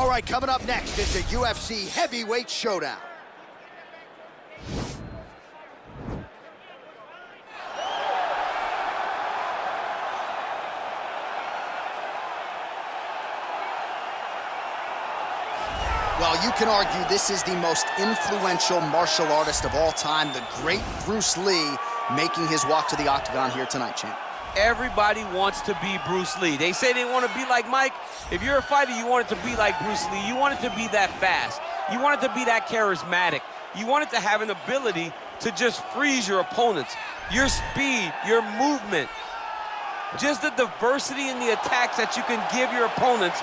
All right, coming up next is the UFC Heavyweight Showdown. Well, you can argue this is the most influential martial artist of all time, the great Bruce Lee, making his walk to the octagon here tonight, champ. Everybody wants to be Bruce Lee. They say they want to be like Mike. If you're a fighter, you want it to be like Bruce Lee. You want it to be that fast. You want it to be that charismatic. You want it to have an ability to just freeze your opponents. Your speed, your movement, just the diversity in the attacks that you can give your opponents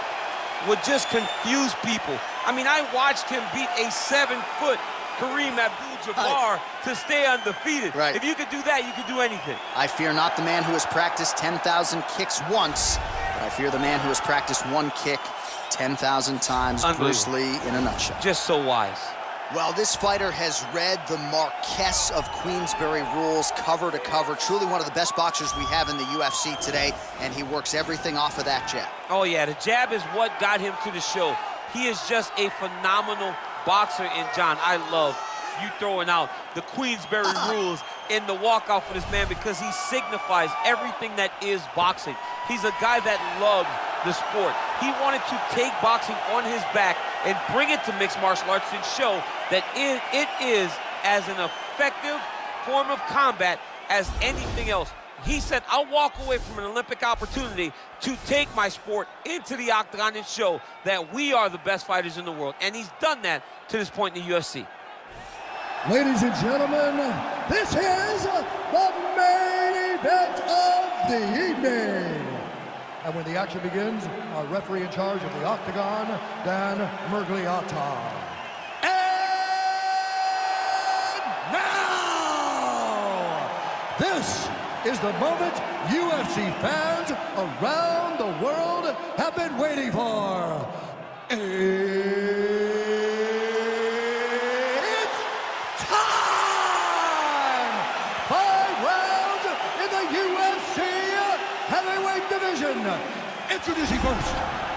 would just confuse people. I mean, I watched him beat a 7-foot Kareem Abdul-Jabbar to stay undefeated. Right. If you could do that, you could do anything. I fear not the man who has practiced 10,000 kicks once, but I fear the man who has practiced one kick 10,000 times. Bruce Lee in a nutshell. Just so wise. Well, this fighter has read the Marquess of Queensberry rules cover to cover. Truly one of the best boxers we have in the UFC today, and he works everything off of that jab. Oh, yeah, the jab is what got him to the show. He is just a phenomenal boxer, and John, I love you throwing out the Queensberry rules in the walkout for this man because he signifies everything that is boxing. He's a guy that loves the sport. He wanted to take boxing on his back and bring it to mixed martial arts and show that it is as an effective form of combat as anything else. He said, I'll walk away from an Olympic opportunity to take my sport into the octagon and show that we are the best fighters in the world. And he's done that to this point in the UFC. Ladies and gentlemen, this is the main event of the evening. And when the action begins, our referee in charge of the octagon, Dan Mergliata. And now, this is the moment UFC fans around the world have been waiting for. It's time! 5 rounds in the UFC heavyweight division. Introducing first,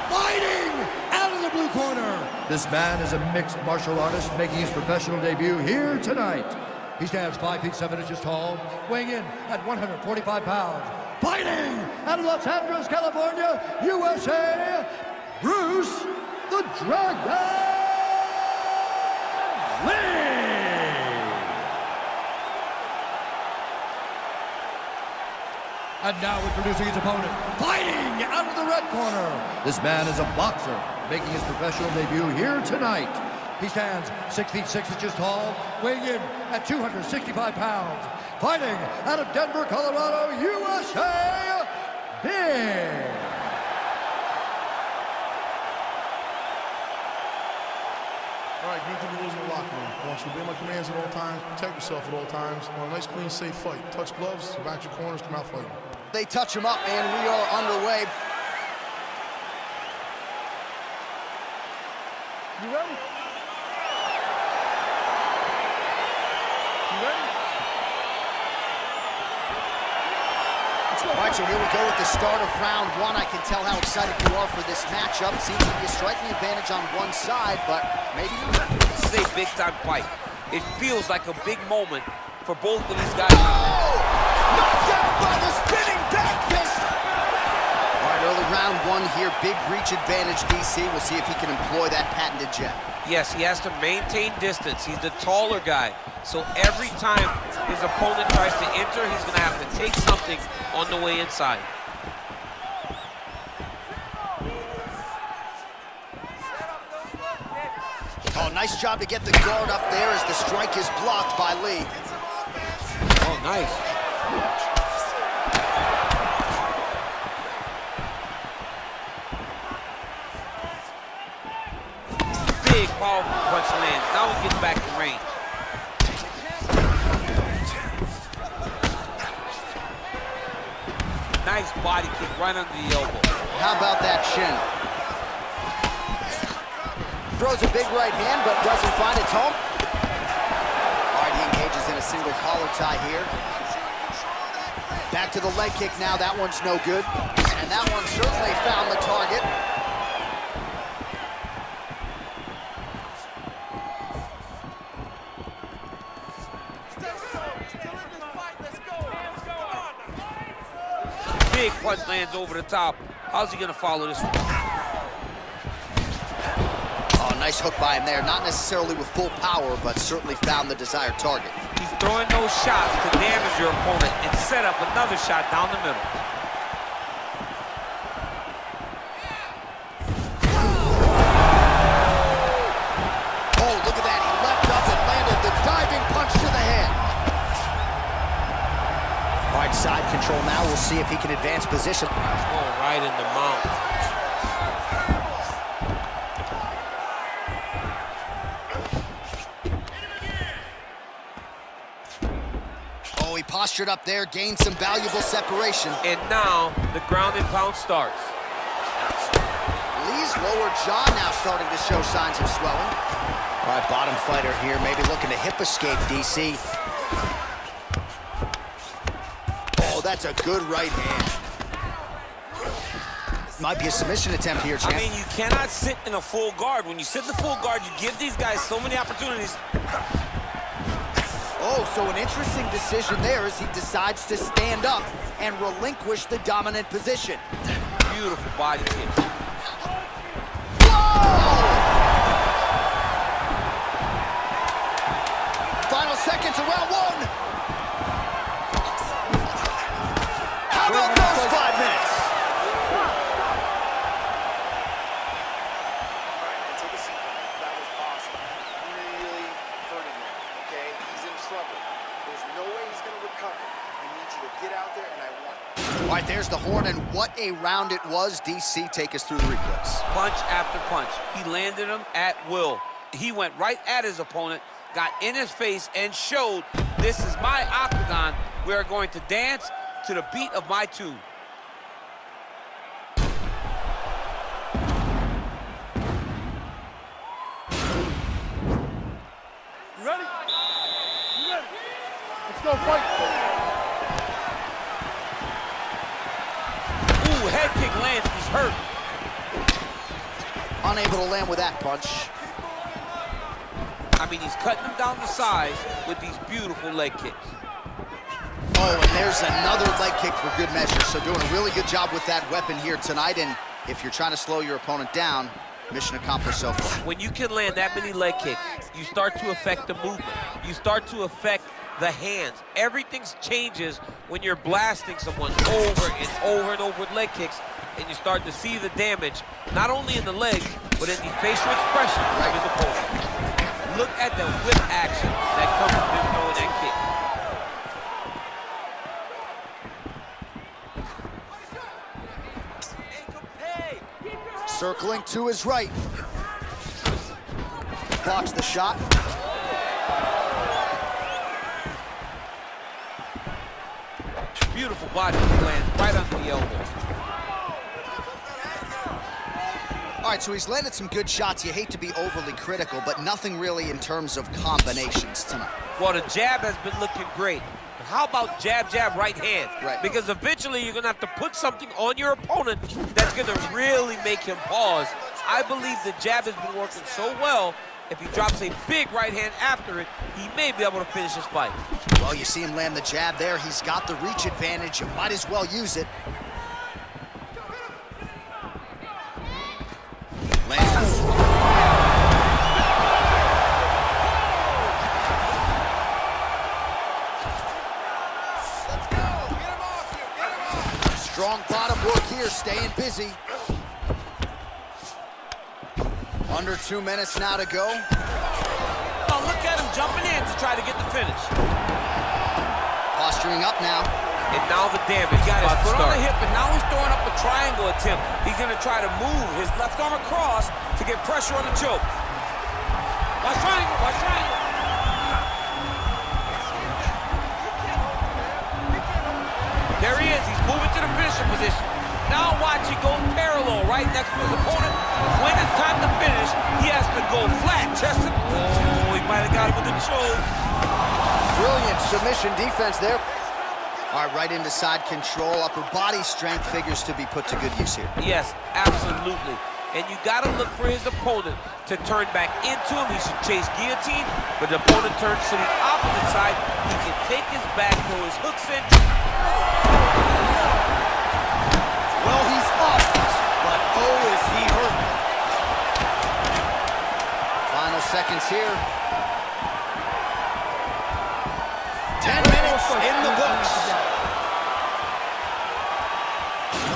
fighting out of the blue corner. This man is a mixed martial artist making his professional debut here tonight. He stands 5 feet 7 inches tall, weighing in at 145 pounds. Fighting out of Los Angeles, California, USA, Bruce the Dragon Lee. And now introducing his opponent, fighting out of the red corner. This man is a boxer making his professional debut here tonight. He stands 6 feet 6 inches tall, weighing in at 265 pounds. Fighting out of Denver, Colorado, USA, Big. All right, get to the rules in the locker room. I want you to obey my commands at all times, protect yourself at all times. I want a nice, clean, safe fight. Touch gloves, back your corners, come out fighting. They touch him up, and we are underway. You ready? All right, so here we go with the start of round 1. I can tell how excited you are for this matchup. Seems to be a striking advantage on one side, but maybe not. This is a big-time fight. It feels like a big moment for both of these guys. Oh! Knocked down by the spinning back fist! All right, early round 1 here. Big reach advantage, DC. We'll see if he can employ that patented jab. Yes, he has to maintain distance. He's the taller guy. So every time his opponent tries to enter, he's going to have to take something on the way inside. Oh, nice job to get the guard up there as the strike is blocked by Lee. Oh, nice. Big, powerful punch lands. Now we're getting back to range. Nice body kick right under the elbow. How about that shin? Throws a big right hand, but doesn't find its home. All right, he engages in a single collar tie here. Back to the leg kick now. That one's no good. And that one certainly found the target. big punch lands over the top. How's he gonna follow this one? Oh, nice hook by him there. Not necessarily with full power, but certainly found the desired target. He's throwing those shots to damage your opponent and set up another shot down the middle. Oh, look at that. He leapt up and landed the diving punch to the head. All right, side control now. We'll see if he can advance position. Oh, right in the mount. Oh, he postured up there, gained some valuable separation. And now the ground and pound starts. Lee's lower jaw now starting to show signs of swelling. All right, bottom fighter here, maybe looking to hip escape, DC. Oh, that's a good right hand. Might be a submission attempt here, champ. I mean, you cannot sit in a full guard. When you sit in the full guard, you give these guys so many opportunities. Oh, so an interesting decision there as he decides to stand up and relinquish the dominant position. Beautiful body kick. Final seconds of round one. How about those 5 minutes? Take a seat. That was awesome. Really hurting him, okay? He's in trouble. There's no way he's going to recover. I need you to get out there, and I want... All right, there's the horn, and what a round it was. DC, take us through the replays. Punch after punch. He landed him at will. He went right at his opponent, got in his face, and showed, this is my octagon. We are going to dance to the beat of my tune. You ready? You ready? Let's go fight. Ooh, head kick lands, he's hurt. Unable to land with that punch. I mean, he's cutting him down to size with these beautiful leg kicks. Oh, and there's another leg kick for good measure. So doing a really good job with that weapon here tonight. And if you're trying to slow your opponent down, mission accomplished so far. When you can land that many leg kicks, you start to affect the movement. You start to affect the hands. Everything changes when you're blasting someone over and over and over with leg kicks, and you start to see the damage, not only in the legs, but in the facial expression of his opponent. Look at the whip action that comes from him throwing that kick. Circling to his right. Blocks the shot. Beautiful body lands right under the elbow. All right, so he's landed some good shots. You hate to be overly critical, but nothing really in terms of combinations tonight. Well, the jab has been looking great. But how about jab, jab, right hand? Right. Because eventually you're gonna have to put something on your opponent that's gonna really make him pause. I believe the jab has been working so well, if he drops a big right hand after it, he may be able to finish his fight. Well, you see him land the jab there. He's got the reach advantage. You might as well use it. Lands. Let's go! Get him off you! Get him off! Strong bottom work here, staying busy. Under 2 minutes now to go. Oh, look at him jumping in to try to get the finish. Posturing up now. And now the damage. He got his foot on the hip, and now he's throwing up a triangle attempt. He's gonna try to move his left arm across to get pressure on the choke. Watch triangle, watch triangle. There he is, he's moving to the finishing position. Now watch, he goes parallel right next to his opponent. When it's time to finish, he has to go flat, chested. Oh, he might have got him with the choke. Brilliant submission defense there. All right, right into side control. Upper body strength figures to be put to good use here. Yes, absolutely. And you got to look for his opponent to turn back into him. He should chase guillotine, but the opponent turns to the opposite side. He can take his back, throw his hooks in. Well, he's up, but oh, is he hurt. Final seconds here. 10 minutes in the books.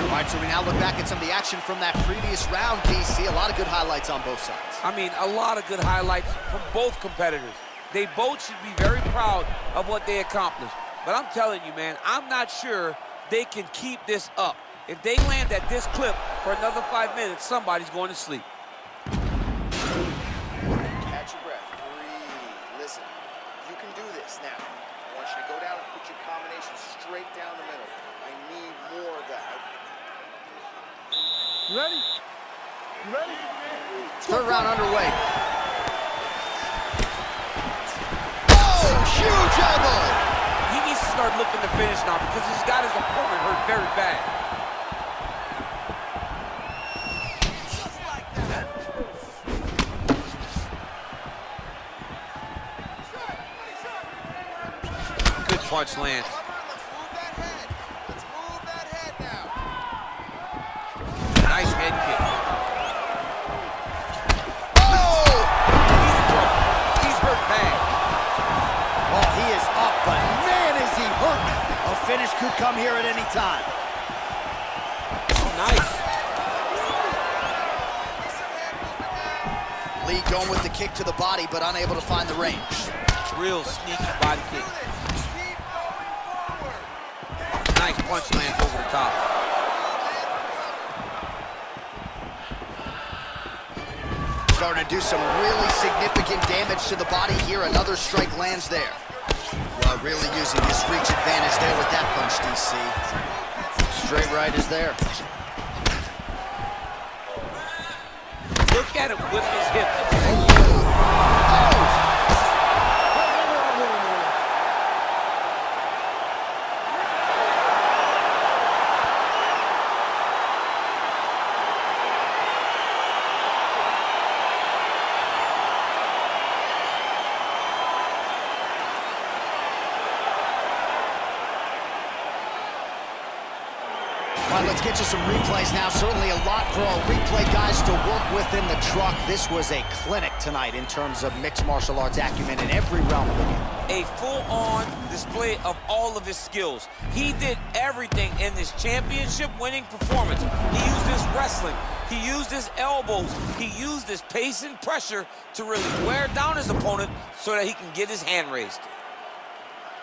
All right, so we now look back at some of the action from that previous round, DC. A lot of good highlights on both sides. I mean, a lot of good highlights from both competitors. They both should be very proud of what they accomplished. But I'm telling you, man, I'm not sure they can keep this up. If they land at this clip for another 5 minutes, somebody's going to sleep. Catch your breath. Breathe. Listen, you can do this now. I want you to go down and put your combination straight down the middle. I need more of that. You ready? You ready? Third round underway. Oh, huge elbow! He needs to start looking to finish now because he's got his opponent hurt very bad. Just like that. Good punch lands. Let's move that head now. Nice head kick. Oh! He's in trouble. He's hurt bad. Well, he is up, but man, is he hurt. A finish could come here at any time. Oh, nice. Lee going with the kick to the body, but unable to find the range. Real sneaky body kick. Nice punch lands over the top. Starting to do some really significant damage to the body here. Another strike lands there. Well, really using his reach advantage there with that punch, DC. Straight right is there. Look at him whip his hip. All right, let's get you some replays now. Certainly a lot for our replay guys to work with in the truck. This was a clinic tonight in terms of mixed martial arts acumen in every realm of the game. A full-on display of all of his skills. He did everything in this championship-winning performance. He used his wrestling. He used his elbows. He used his pace and pressure to really wear down his opponent so that he can get his hand raised.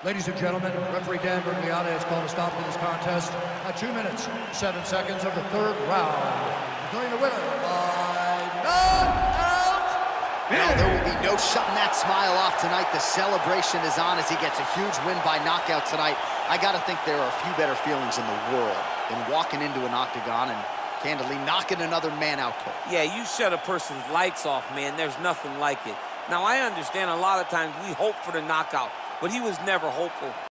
Ladies and gentlemen, referee Dan Bergliata has called a stop to this contest at 2 minutes, 7 seconds of the third round. Declaring the winner by knockout. No, there will be no shutting that smile off tonight. The celebration is on as he gets a huge win by knockout tonight. I got to think there are a few better feelings in the world than walking into an octagon and candidly knocking another man out cold. Yeah, you shut a person's lights off, man. There's nothing like it. Now, I understand a lot of times we hope for the knockout, but he was never hopeful.